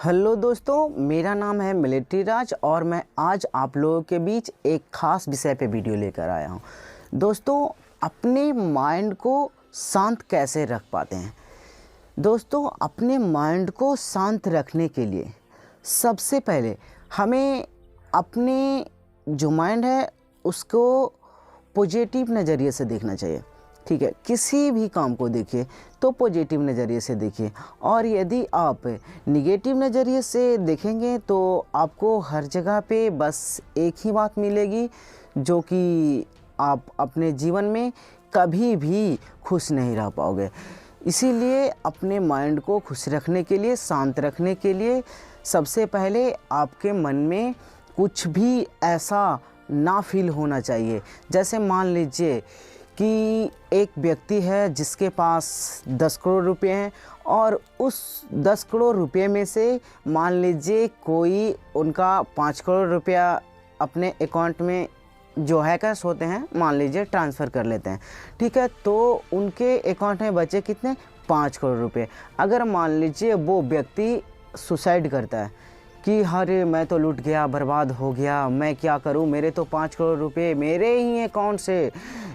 Hello दोस्तों, मेरा नाम है मिलिट्री राज और मैं आज आप लोगों के बीच एक ख़ास विषय पे वीडियो लेकर आया हूँ। दोस्तों, अपने माइंड को शांत कैसे रख पाते हैं। दोस्तों, अपने माइंड को शांत रखने के लिए सबसे पहले हमें अपने जो माइंड है उसको पॉजिटिव नज़रिए से देखना चाहिए। ठीक है, किसी भी काम को देखिए तो पॉजिटिव नज़रिए से देखिए, और यदि आप निगेटिव नज़रिए से देखेंगे तो आपको हर जगह पे बस एक ही बात मिलेगी, जो कि आप अपने जीवन में कभी भी खुश नहीं रह पाओगे। इसीलिए अपने माइंड को खुश रखने के लिए, शांत रखने के लिए सबसे पहले आपके मन में कुछ भी ऐसा ना फील होना चाहिए। जैसे मान लीजिए कि एक व्यक्ति है जिसके पास 10 करोड़ रुपए हैं और उस 10 करोड़ रुपए में से मान लीजिए कोई उनका 5 करोड़ रुपया अपने अकाउंट में जो हैकर्स होते हैं मान लीजिए ट्रांसफ़र कर लेते हैं। ठीक है, तो उनके अकाउंट में बचे कितने, 5 करोड़ रुपए। अगर मान लीजिए वो व्यक्ति सुसाइड करता है कि अरे मैं तो लूट गया, बर्बाद हो गया, मैं क्या करूं, मेरे तो 5 करोड़ रुपए मेरे ही अकाउंट से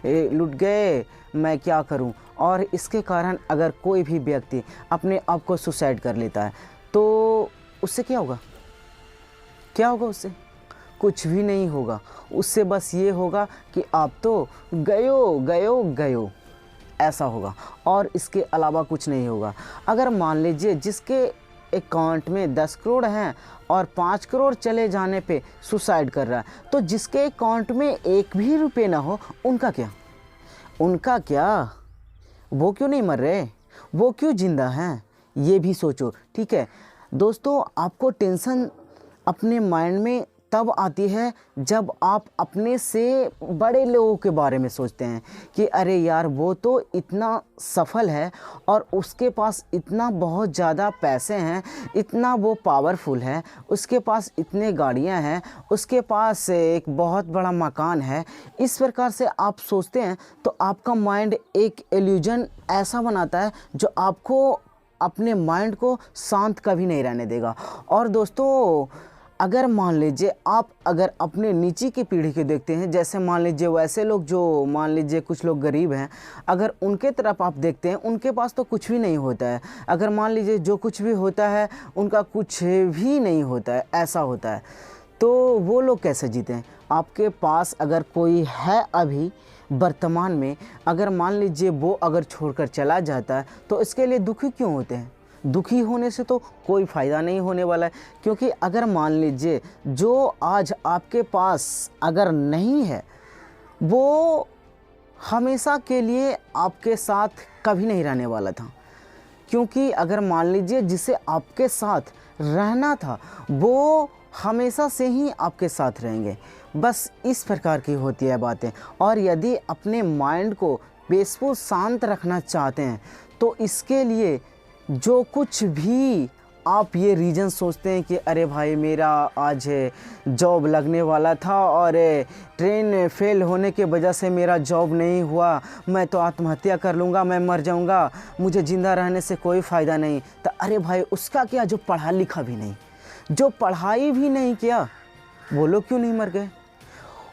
लूट गए, मैं क्या करूं। और इसके कारण अगर कोई भी व्यक्ति अपने आप को सुसाइड कर लेता है तो उससे क्या होगा, क्या होगा उससे? कुछ भी नहीं होगा। उससे बस ये होगा कि आप तो गयो ऐसा होगा, और इसके अलावा कुछ नहीं होगा। अगर मान लीजिए जिसके अकाउंट में 10 करोड़ हैं और 5 करोड़ चले जाने पे सुसाइड कर रहा है, तो जिसके अकाउंट में एक भी रुपये ना हो, उनका क्या? उनका क्या? वो क्यों नहीं मर रहे, वो क्यों जिंदा हैं? ये भी सोचो। ठीक है दोस्तों, आपको टेंशन अपने माइंड में तब आती है जब आप अपने से बड़े लोगों के बारे में सोचते हैं कि अरे यार वो तो इतना सफल है और उसके पास इतना बहुत ज़्यादा पैसे हैं, इतना वो पावरफुल है, उसके पास इतने गाड़ियां हैं, उसके पास एक बहुत बड़ा मकान है। इस प्रकार से आप सोचते हैं तो आपका माइंड एक इल्यूजन ऐसा बनाता है जो आपको अपने माइंड को शांत कभी नहीं रहने देगा। और दोस्तों, अगर मान लीजिए आप अगर अपने नीचे की पीढ़ी के देखते हैं, जैसे मान लीजिए वैसे लोग जो मान लीजिए कुछ लोग गरीब हैं, अगर उनके तरफ आप देखते हैं, उनके पास तो कुछ भी नहीं होता है। अगर मान लीजिए जो कुछ भी होता है उनका कुछ भी नहीं होता है, ऐसा होता है, तो वो लोग कैसे जीते हैं? आपके पास अगर कोई है अभी वर्तमान में, अगर मान लीजिए वो अगर छोड़कर चला जाता है तो इसके लिए दुखी क्यों होते हैं? दुखी होने से तो कोई फ़ायदा नहीं होने वाला है, क्योंकि अगर मान लीजिए जो आज आपके पास अगर नहीं है वो हमेशा के लिए आपके साथ कभी नहीं रहने वाला था। क्योंकि अगर मान लीजिए जिसे आपके साथ रहना था वो हमेशा से ही आपके साथ रहेंगे। बस इस प्रकार की होती है बातें। और यदि अपने माइंड को पीसफुल शांत रखना चाहते हैं तो इसके लिए जो कुछ भी आप ये रीज़न सोचते हैं कि अरे भाई मेरा आज जॉब लगने वाला था और ट्रेन फेल होने के वजह से मेरा जॉब नहीं हुआ, मैं तो आत्महत्या कर लूँगा, मैं मर जाऊँगा, मुझे ज़िंदा रहने से कोई फ़ायदा नहीं। तो अरे भाई उसका क्या, जो पढ़ा लिखा भी नहीं, जो पढ़ाई भी नहीं किया, वो लोग क्यों नहीं मर गए?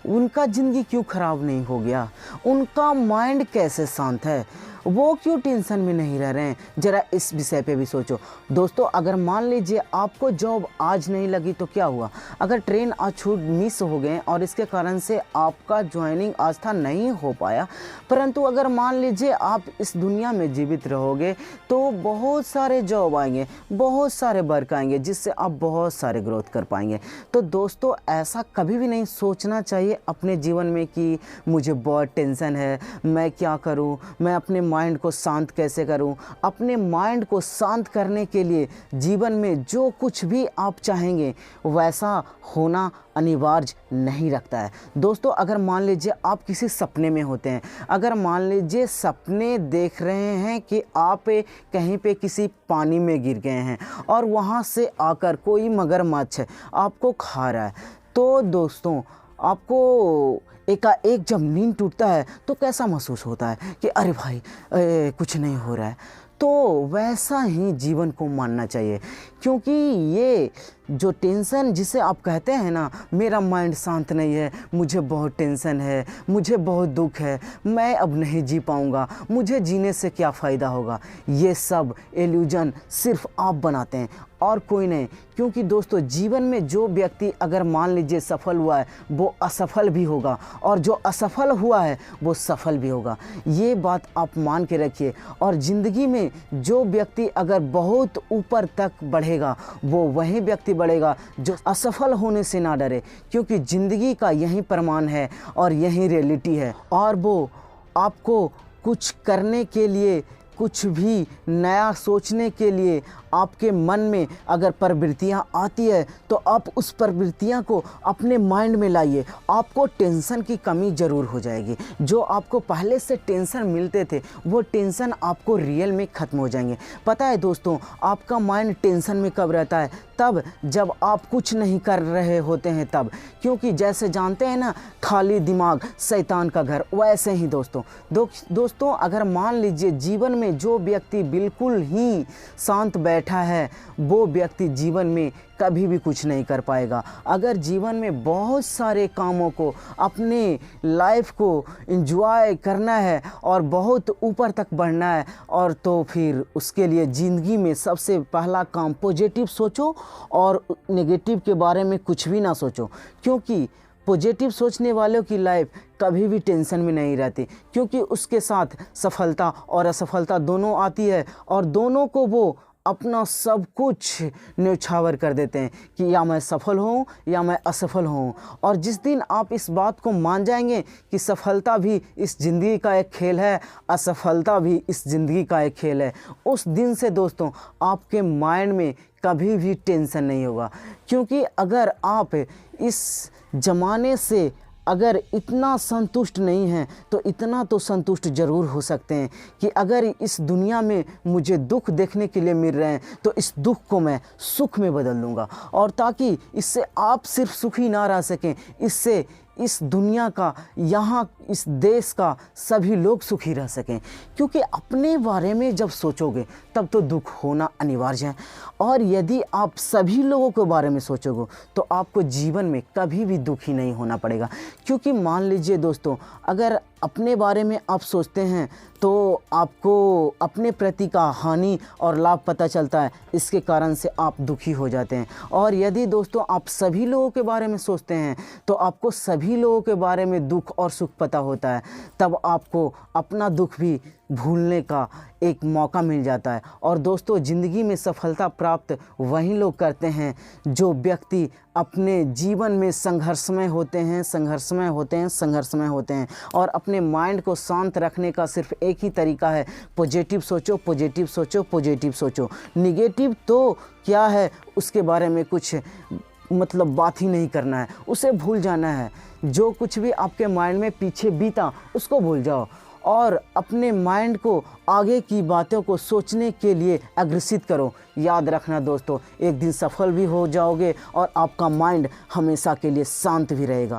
उनका ज़िंदगी क्यों ख़राब नहीं हो गया? उनका माइंड कैसे शांत है? वो क्यों टेंशन में नहीं रह रहे हैं? ज़रा इस विषय पे भी सोचो। दोस्तों, अगर मान लीजिए आपको जॉब आज नहीं लगी तो क्या हुआ? अगर ट्रेन आज छूट मिस हो गए और इसके कारण से आपका ज्वाइनिंग आज था नहीं हो पाया, परंतु अगर मान लीजिए आप इस दुनिया में जीवित रहोगे तो बहुत सारे जॉब आएंगे, बहुत सारे वर्क आएंगे, जिससे आप बहुत सारे ग्रोथ कर पाएंगे। तो दोस्तों, ऐसा कभी भी नहीं सोचना चाहिए अपने जीवन में कि मुझे बहुत टेंशन है, मैं क्या करूँ, मैं अपने माइंड को शांत कैसे करूं। अपने माइंड को शांत करने के लिए जीवन में जो कुछ भी आप चाहेंगे वैसा होना अनिवार्य नहीं रखता है। दोस्तों, अगर मान लीजिए आप किसी सपने में होते हैं, अगर मान लीजिए सपने देख रहे हैं कि आप कहीं पे किसी पानी में गिर गए हैं और वहाँ से आकर कोई मगरमच्छ आपको खा रहा है, तो दोस्तों आपको एकाएक जब नींद टूटता है तो कैसा महसूस होता है कि अरे भाई कुछ नहीं हो रहा है। तो वैसा ही जीवन को मानना चाहिए। क्योंकि ये जो टेंशन जिसे आप कहते हैं ना, मेरा माइंड शांत नहीं है, मुझे बहुत टेंशन है, मुझे बहुत दुख है, मैं अब नहीं जी पाऊँगा, मुझे जीने से क्या फ़ायदा होगा, ये सब इल्यूजन सिर्फ आप बनाते हैं और कोई नहीं। क्योंकि दोस्तों जीवन में जो व्यक्ति अगर मान लीजिए सफल हुआ है वो असफल भी होगा, और जो असफल हुआ है वो सफल भी होगा। ये बात आप मान के रखिए। और ज़िंदगी में जो व्यक्ति अगर बहुत ऊपर तक बढ़ेगा वो वही व्यक्ति बढ़ेगा जो असफल होने से ना डरे। क्योंकि ज़िंदगी का यही प्रमाण है और यही रियलिटी है। और वो आपको कुछ करने के लिए, कुछ भी नया सोचने के लिए आपके मन में अगर प्रवृत्तियाँ आती है तो आप उस प्रवृत्तियाँ को अपने माइंड में लाइए। आपको टेंशन की कमी ज़रूर हो जाएगी। जो आपको पहले से टेंशन मिलते थे वो टेंशन आपको रियल में ख़त्म हो जाएंगे। पता है दोस्तों, आपका माइंड टेंशन में कब रहता है? तब जब आप कुछ नहीं कर रहे होते हैं तब। क्योंकि जैसे जानते हैं ना, खाली दिमाग शैतान का घर, वैसे ही दोस्तों अगर मान लीजिए जीवन में जो व्यक्ति बिल्कुल ही शांत बैठा है वो व्यक्ति जीवन में कभी भी कुछ नहीं कर पाएगा। अगर जीवन में बहुत सारे कामों को, अपने लाइफ को एंजॉय करना है और बहुत ऊपर तक बढ़ना है, और तो फिर उसके लिए ज़िंदगी में सबसे पहला काम पॉजिटिव सोचो और नेगेटिव के बारे में कुछ भी ना सोचो। क्योंकि पॉजिटिव सोचने वालों की लाइफ कभी भी टेंशन में नहीं रहती। क्योंकि उसके साथ सफलता और असफलता दोनों आती है और दोनों को वो अपना सब कुछ न्यौछावर कर देते हैं कि या मैं सफल हूँ या मैं असफल हूँ। और जिस दिन आप इस बात को मान जाएंगे कि सफलता भी इस ज़िंदगी का एक खेल है, असफलता भी इस ज़िंदगी का एक खेल है, उस दिन से दोस्तों आपके माइंड में कभी भी टेंशन नहीं होगा। क्योंकि अगर आप इस ज़माने से अगर इतना संतुष्ट नहीं हैं तो इतना तो संतुष्ट ज़रूर हो सकते हैं कि अगर इस दुनिया में मुझे दुख देखने के लिए मिल रहे हैं तो इस दुख को मैं सुख में बदल दूंगा। और ताकि इससे आप सिर्फ सुखी ना रह सकें, इससे इस दुनिया का, यहाँ इस देश का सभी लोग सुखी रह सकें। क्योंकि अपने बारे में जब सोचोगे तब तो दुख होना अनिवार्य है। और यदि आप सभी लोगों के बारे में सोचोगे तो आपको जीवन में कभी भी दुखी नहीं होना पड़ेगा। क्योंकि मान लीजिए दोस्तों, अगर अपने बारे में आप सोचते हैं तो आपको अपने प्रति का हानि और लाभ पता चलता है, इसके कारण से आप दुखी हो जाते हैं। और यदि दोस्तों आप सभी लोगों के बारे में सोचते हैं तो आपको सभी लोगों के बारे में दुख और सुख पता होता है, तब आपको अपना दुख भी भूलने का एक मौका मिल जाता है। और दोस्तों ज़िंदगी में सफलता प्राप्त वही लोग करते हैं जो व्यक्ति अपने जीवन में संघर्षमय होते हैं और अपने माइंड को शांत रखने का सिर्फ एक ही तरीका है, पॉजिटिव सोचो, पॉजिटिव सोचो, पॉजिटिव सोचो। निगेटिव तो क्या है उसके बारे में कुछ मतलब बात ही नहीं करना है, उसे भूल जाना है। जो कुछ भी आपके माइंड में पीछे बीता उसको भूल जाओ और अपने माइंड को आगे की बातों को सोचने के लिए अग्रसित करो। याद रखना दोस्तों, एक दिन सफल भी हो जाओगे और आपका माइंड हमेशा के लिए शांत भी रहेगा।